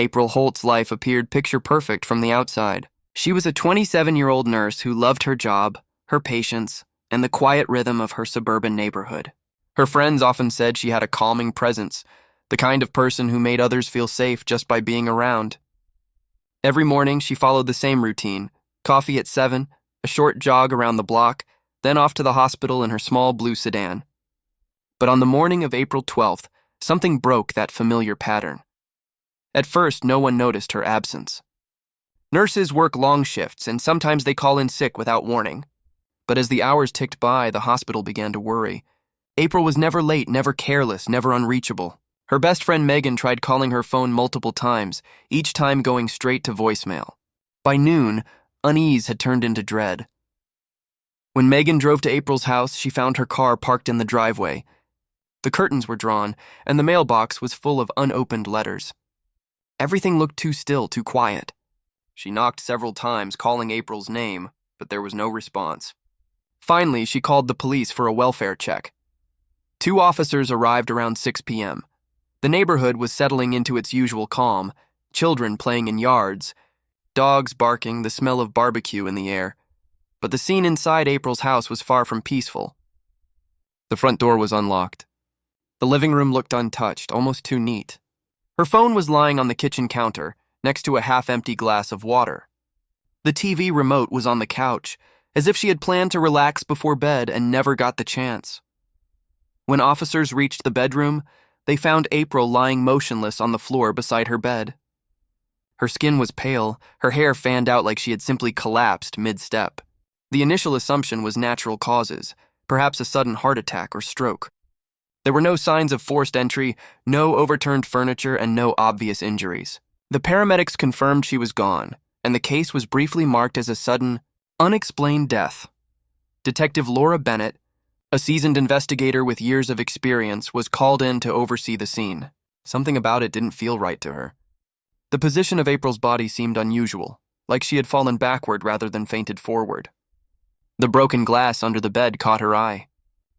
April Holt's life appeared picture-perfect from the outside. She was a 27-year-old nurse who loved her job, her patients, and the quiet rhythm of her suburban neighborhood. Her friends often said she had a calming presence, the kind of person who made others feel safe just by being around. Every morning, she followed the same routine: coffee at 7, a short jog around the block, then off to the hospital in her small blue sedan. But on the morning of April 12th, something broke that familiar pattern. At first, no one noticed her absence. Nurses work long shifts, and sometimes they call in sick without warning. But as the hours ticked by, the hospital began to worry. April was never late, never careless, never unreachable. Her best friend Megan tried calling her phone multiple times, each time going straight to voicemail. By noon, unease had turned into dread. When Megan drove to April's house, she found her car parked in the driveway. The curtains were drawn, and the mailbox was full of unopened letters. Everything looked too still, too quiet. She knocked several times, calling April's name, but there was no response. Finally, she called the police for a welfare check. 2 officers arrived around 6 p.m. The neighborhood was settling into its usual calm, children playing in yards, dogs barking, the smell of barbecue in the air. But the scene inside April's house was far from peaceful. The front door was unlocked. The living room looked untouched, almost too neat. Her phone was lying on the kitchen counter, next to a half-empty glass of water. The TV remote was on the couch, as if she had planned to relax before bed and never got the chance. When officers reached the bedroom, they found April lying motionless on the floor beside her bed. Her skin was pale, her hair fanned out like she had simply collapsed mid-step. The initial assumption was natural causes, perhaps a sudden heart attack or stroke. There were no signs of forced entry, no overturned furniture, and no obvious injuries. The paramedics confirmed she was gone, and the case was briefly marked as a sudden, unexplained death. Detective Laura Bennett, a seasoned investigator with years of experience, was called in to oversee the scene. Something about it didn't feel right to her. The position of April's body seemed unusual, like she had fallen backward rather than fainted forward. The broken glass under the bed caught her eye.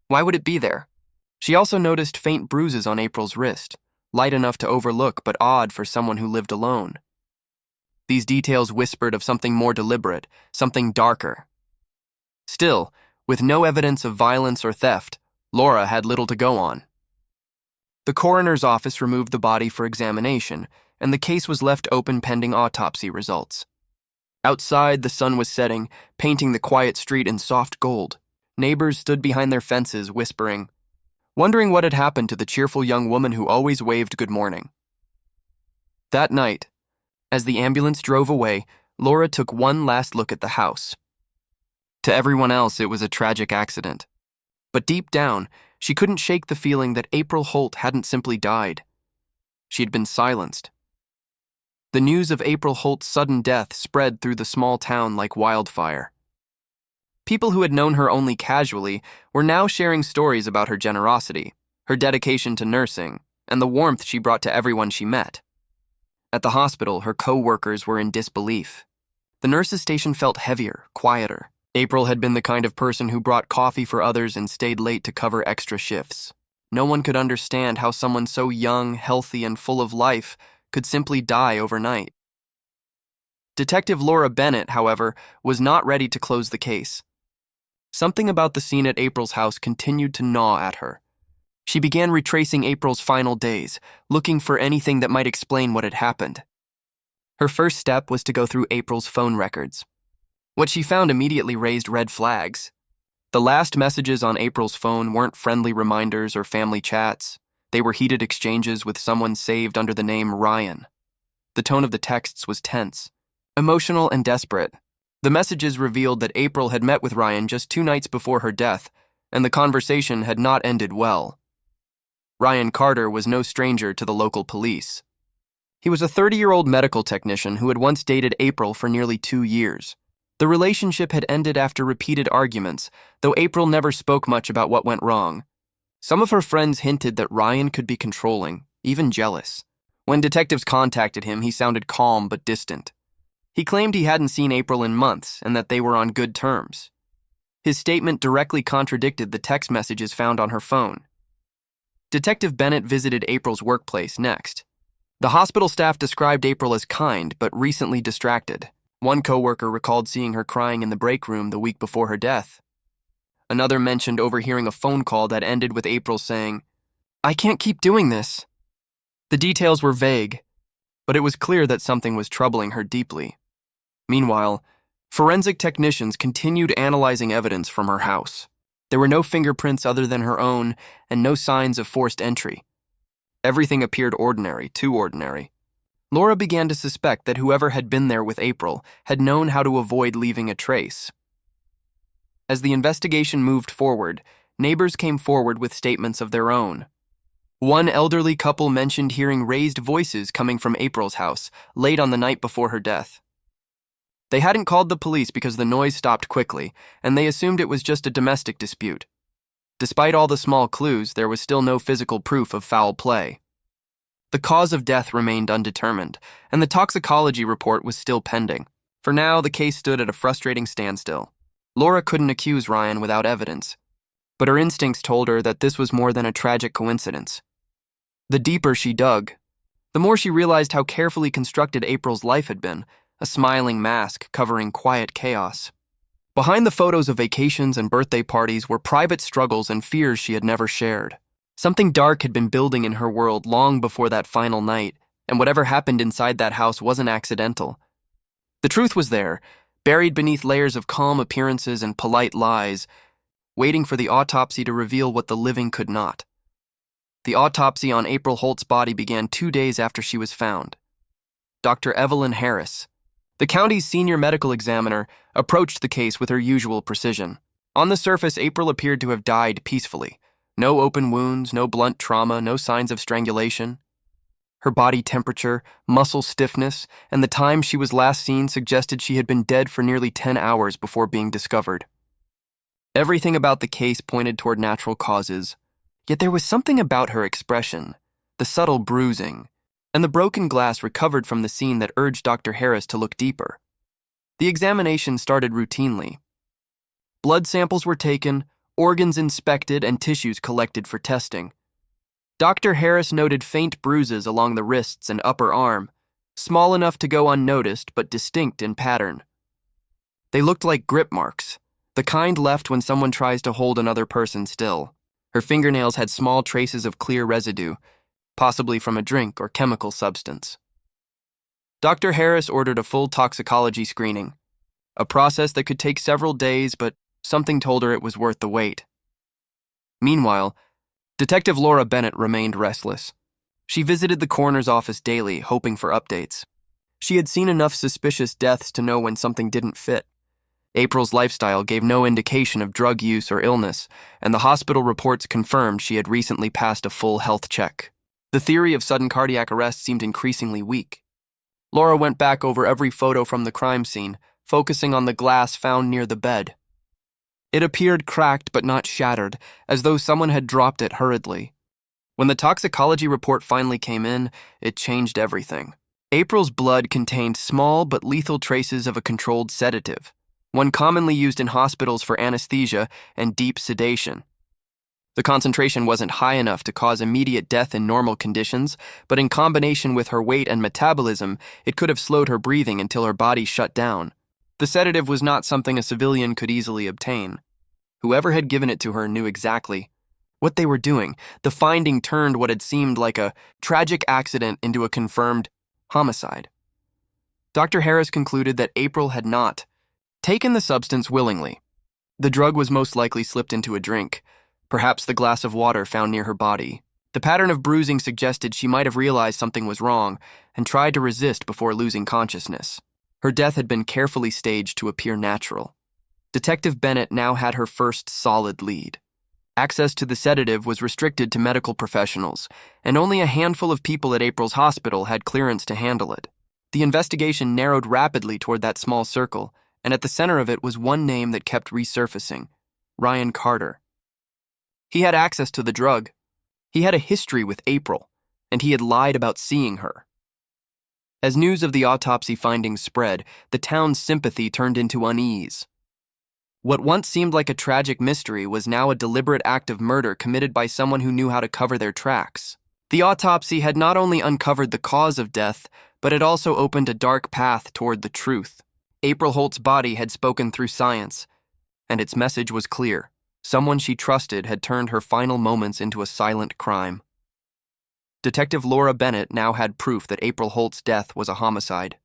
Why would it be there? She also noticed faint bruises on April's wrist, light enough to overlook but odd for someone who lived alone. These details whispered of something more deliberate, something darker. Still, with no evidence of violence or theft, Laura had little to go on. The coroner's office removed the body for examination, and the case was left open pending autopsy results. Outside, the sun was setting, painting the quiet street in soft gold. Neighbors stood behind their fences, whispering, wondering what had happened to the cheerful young woman who always waved good morning. That night, as the ambulance drove away, Laura took one last look at the house. To everyone else, it was a tragic accident. But deep down, she couldn't shake the feeling that April Holt hadn't simply died. She had been silenced. The news of April Holt's sudden death spread through the small town like wildfire. People who had known her only casually were now sharing stories about her generosity, her dedication to nursing, and the warmth she brought to everyone she met. At the hospital, her co-workers were in disbelief. The nurses' station felt heavier, quieter. April had been the kind of person who brought coffee for others and stayed late to cover extra shifts. No one could understand how someone so young, healthy, and full of life could simply die overnight. Detective Laura Bennett, however, was not ready to close the case. Something about the scene at April's house continued to gnaw at her. She began retracing April's final days, looking for anything that might explain what had happened. Her first step was to go through April's phone records. What she found immediately raised red flags. The last messages on April's phone weren't friendly reminders or family chats. They were heated exchanges with someone saved under the name Ryan. The tone of the texts was tense, emotional, and desperate. The messages revealed that April had met with Ryan just 2 nights before her death, and the conversation had not ended well. Ryan Carter was no stranger to the local police. He was a 30-year-old medical technician who had once dated April for nearly 2 years. The relationship had ended after repeated arguments, though April never spoke much about what went wrong. Some of her friends hinted that Ryan could be controlling, even jealous. When detectives contacted him, he sounded calm but distant. He claimed he hadn't seen April in months and that they were on good terms. His statement directly contradicted the text messages found on her phone. Detective Bennett visited April's workplace next. The hospital staff described April as kind but recently distracted. One coworker recalled seeing her crying in the break room the week before her death. Another mentioned overhearing a phone call that ended with April saying, "I can't keep doing this." The details were vague, but it was clear that something was troubling her deeply. Meanwhile, forensic technicians continued analyzing evidence from her house. There were no fingerprints other than her own, and no signs of forced entry. Everything appeared ordinary, too ordinary. Laura began to suspect that whoever had been there with April had known how to avoid leaving a trace. As the investigation moved forward, neighbors came forward with statements of their own. One elderly couple mentioned hearing raised voices coming from April's house late on the night before her death. They hadn't called the police because the noise stopped quickly, and they assumed it was just a domestic dispute. Despite all the small clues, there was still no physical proof of foul play. The cause of death remained undetermined, and the toxicology report was still pending. For now, the case stood at a frustrating standstill. Laura couldn't accuse Ryan without evidence, but her instincts told her that this was more than a tragic coincidence. The deeper she dug, the more she realized how carefully constructed April's life had been, a smiling mask covering quiet chaos. Behind the photos of vacations and birthday parties were private struggles and fears she had never shared. Something dark had been building in her world long before that final night, and whatever happened inside that house wasn't accidental. The truth was there, buried beneath layers of calm appearances and polite lies, waiting for the autopsy to reveal what the living could not. The autopsy on April Holt's body began 2 days after she was found. Dr. Evelyn Harris, the county's senior medical examiner, approached the case with her usual precision. On the surface, April appeared to have died peacefully. No open wounds, no blunt trauma, no signs of strangulation. Her body temperature, muscle stiffness, and the time she was last seen suggested she had been dead for nearly 10 hours before being discovered. Everything about the case pointed toward natural causes, yet there was something about her expression, the subtle bruising, and the broken glass recovered from the scene that urged Dr. Harris to look deeper. The examination started routinely. Blood samples were taken, organs inspected, and tissues collected for testing. Dr. Harris noted faint bruises along the wrists and upper arm, small enough to go unnoticed but distinct in pattern. They looked like grip marks, the kind left when someone tries to hold another person still. Her fingernails had small traces of clear residue, possibly from a drink or chemical substance. Dr. Harris ordered a full toxicology screening, a process that could take several days, but something told her it was worth the wait. Meanwhile, Detective Laura Bennett remained restless. She visited the coroner's office daily, hoping for updates. She had seen enough suspicious deaths to know when something didn't fit. April's lifestyle gave no indication of drug use or illness, and the hospital reports confirmed she had recently passed a full health check. The theory of sudden cardiac arrest seemed increasingly weak. Laura went back over every photo from the crime scene, focusing on the glass found near the bed. It appeared cracked but not shattered, as though someone had dropped it hurriedly. When the toxicology report finally came in, it changed everything. April's blood contained small but lethal traces of a controlled sedative, one commonly used in hospitals for anesthesia and deep sedation. The concentration wasn't high enough to cause immediate death in normal conditions, but in combination with her weight and metabolism, it could have slowed her breathing until her body shut down. The sedative was not something a civilian could easily obtain. Whoever had given it to her knew exactly what they were doing. The finding turned what had seemed like a tragic accident into a confirmed homicide. Dr. Harris concluded that April had not taken the substance willingly. The drug was most likely slipped into a drink, perhaps the glass of water found near her body. The pattern of bruising suggested she might have realized something was wrong and tried to resist before losing consciousness. Her death had been carefully staged to appear natural. Detective Bennett now had her first solid lead. Access to the sedative was restricted to medical professionals, and only a handful of people at April's hospital had clearance to handle it. The investigation narrowed rapidly toward that small circle, and at the center of it was one name that kept resurfacing: Ryan Carter. He had access to the drug. He had a history with April, and he had lied about seeing her. As news of the autopsy findings spread, the town's sympathy turned into unease. What once seemed like a tragic mystery was now a deliberate act of murder committed by someone who knew how to cover their tracks. The autopsy had not only uncovered the cause of death, but it also opened a dark path toward the truth. April Holt's body had spoken through science, and its message was clear. Someone she trusted had turned her final moments into a silent crime. Detective Laura Bennett now had proof that April Holt's death was a homicide.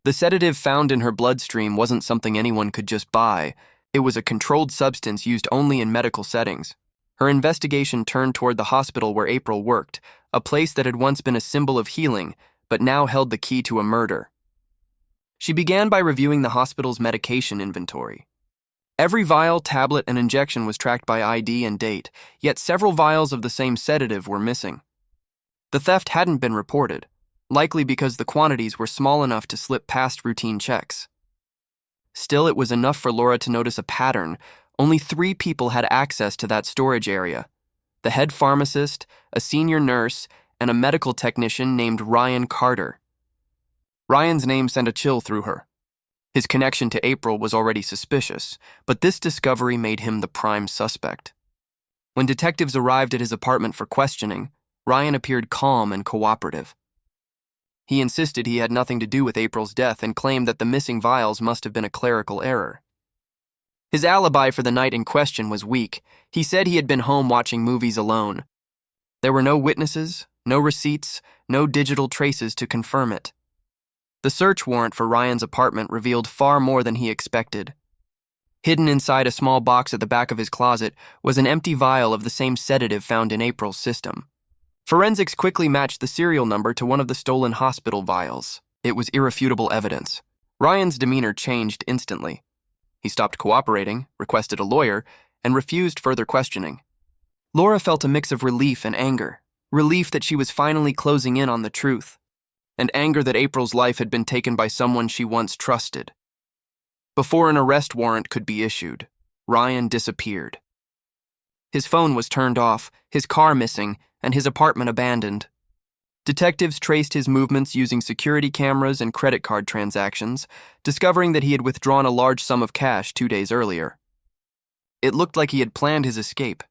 The sedative found in her bloodstream wasn't something anyone could just buy. It was a controlled substance used only in medical settings. Her investigation turned toward the hospital where April worked, a place that had once been a symbol of healing, but now held the key to a murder. She began by reviewing the hospital's medication inventory. Every vial, tablet, and injection was tracked by ID and date, yet several vials of the same sedative were missing. The theft hadn't been reported, likely because the quantities were small enough to slip past routine checks. Still, it was enough for Laura to notice a pattern. Only 3 people had access to that storage area: the head pharmacist, a senior nurse, and a medical technician named Ryan Carter. Ryan's name sent a chill through her. His connection to April was already suspicious, but this discovery made him the prime suspect. When detectives arrived at his apartment for questioning, Ryan appeared calm and cooperative. He insisted he had nothing to do with April's death and claimed that the missing vials must have been a clerical error. His alibi for the night in question was weak. He said he had been home watching movies alone. There were no witnesses, no receipts, no digital traces to confirm it. The search warrant for Ryan's apartment revealed far more than he expected. Hidden inside a small box at the back of his closet was an empty vial of the same sedative found in April's system. Forensics quickly matched the serial number to one of the stolen hospital vials. It was irrefutable evidence. Ryan's demeanor changed instantly. He stopped cooperating, requested a lawyer, and refused further questioning. Laura felt a mix of relief and anger. Relief that she was finally closing in on the truth, and anger that April's life had been taken by someone she once trusted. Before an arrest warrant could be issued, Ryan disappeared. His phone was turned off, his car missing, and his apartment abandoned. Detectives traced his movements using security cameras and credit card transactions, discovering that he had withdrawn a large sum of cash 2 days earlier. It looked like he had planned his escape.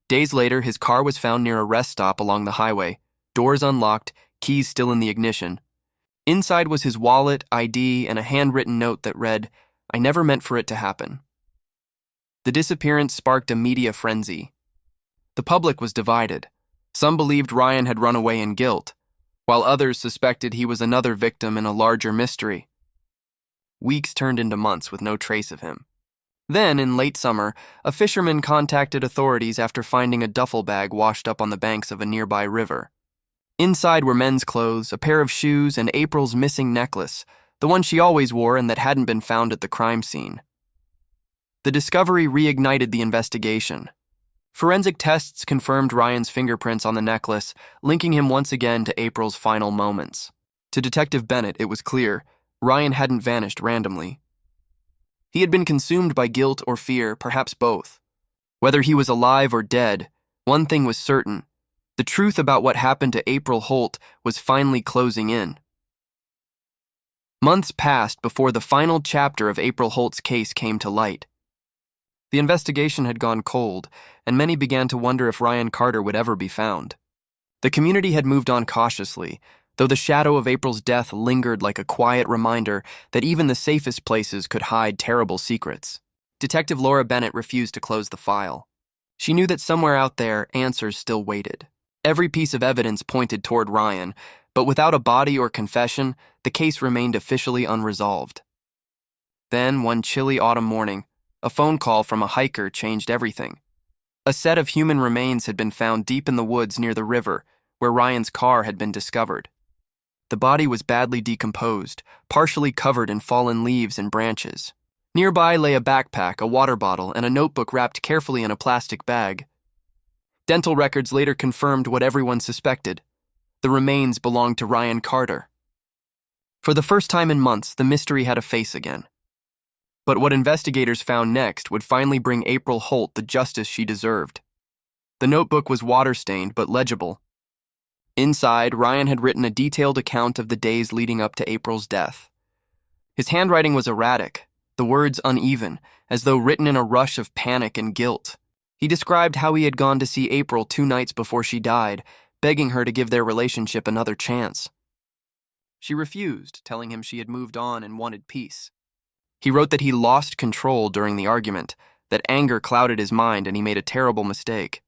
Days later, his car was found near a rest stop along the highway, doors unlocked, keys still in the ignition. Inside was his wallet, ID, and a handwritten note that read, "I never meant for it to happen." The disappearance sparked a media frenzy. The public was divided. Some believed Ryan had run away in guilt, while others suspected he was another victim in a larger mystery. Weeks turned into months with no trace of him. Then, in late summer, a fisherman contacted authorities after finding a duffel bag washed up on the banks of a nearby river. Inside were men's clothes, a pair of shoes, and April's missing necklace, the one she always wore and that hadn't been found at the crime scene. The discovery reignited the investigation. Forensic tests confirmed Ryan's fingerprints on the necklace, linking him once again to April's final moments. To Detective Bennett, it was clear Ryan hadn't vanished randomly. He had been consumed by guilt or fear, perhaps both. Whether he was alive or dead, one thing was certain: the truth about what happened to April Holt was finally closing in. Months passed before the final chapter of April Holt's case came to light. The investigation had gone cold, and many began to wonder if Ryan Carter would ever be found. The community had moved on cautiously, though the shadow of April's death lingered like a quiet reminder that even the safest places could hide terrible secrets. Detective Laura Bennett refused to close the file. She knew that somewhere out there, answers still waited. Every piece of evidence pointed toward Ryan, but without a body or confession, the case remained officially unresolved. Then, one chilly autumn morning, a phone call from a hiker changed everything. A set of human remains had been found deep in the woods near the river, where Ryan's car had been discovered. The body was badly decomposed, partially covered in fallen leaves and branches. Nearby lay a backpack, a water bottle, and a notebook wrapped carefully in a plastic bag. Dental records later confirmed what everyone suspected. The remains belonged to Ryan Carter. For the first time in months, the mystery had a face again. But what investigators found next would finally bring April Holt the justice she deserved. The notebook was water-stained but legible. Inside, Ryan had written a detailed account of the days leading up to April's death. His handwriting was erratic, the words uneven, as though written in a rush of panic and guilt. He described how he had gone to see April 2 nights before she died, begging her to give their relationship another chance. She refused, telling him she had moved on and wanted peace. He wrote that he lost control during the argument, that anger clouded his mind and he made a terrible mistake.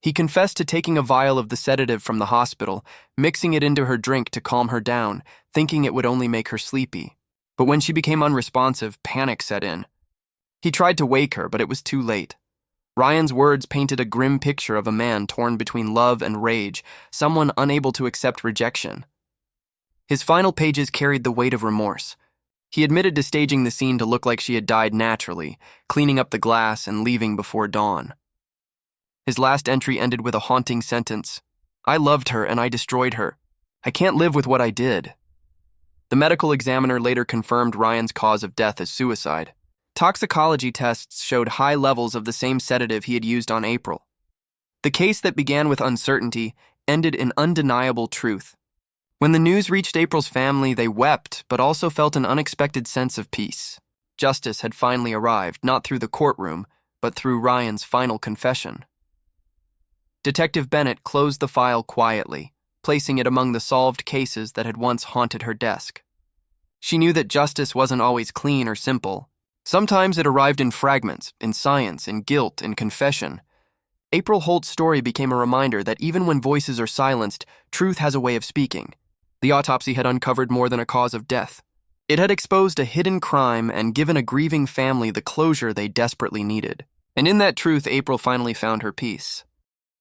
He confessed to taking a vial of the sedative from the hospital, mixing it into her drink to calm her down, thinking it would only make her sleepy. But when she became unresponsive, panic set in. He tried to wake her, but it was too late. Ryan's words painted a grim picture of a man torn between love and rage, someone unable to accept rejection. His final pages carried the weight of remorse. He admitted to staging the scene to look like she had died naturally, cleaning up the glass and leaving before dawn. His last entry ended with a haunting sentence. "I loved her and I destroyed her. I can't live with what I did." The medical examiner later confirmed Ryan's cause of death as suicide. Toxicology tests showed high levels of the same sedative he had used on April. The case that began with uncertainty ended in undeniable truth. When the news reached April's family, they wept, but also felt an unexpected sense of peace. Justice had finally arrived, not through the courtroom, but through Ryan's final confession. Detective Bennett closed the file quietly, placing it among the solved cases that had once haunted her desk. She knew that justice wasn't always clean or simple. Sometimes it arrived in fragments, in science, in guilt, in confession. April Holt's story became a reminder that even when voices are silenced, truth has a way of speaking. The autopsy had uncovered more than a cause of death. It had exposed a hidden crime and given a grieving family the closure they desperately needed. And in that truth, April finally found her peace.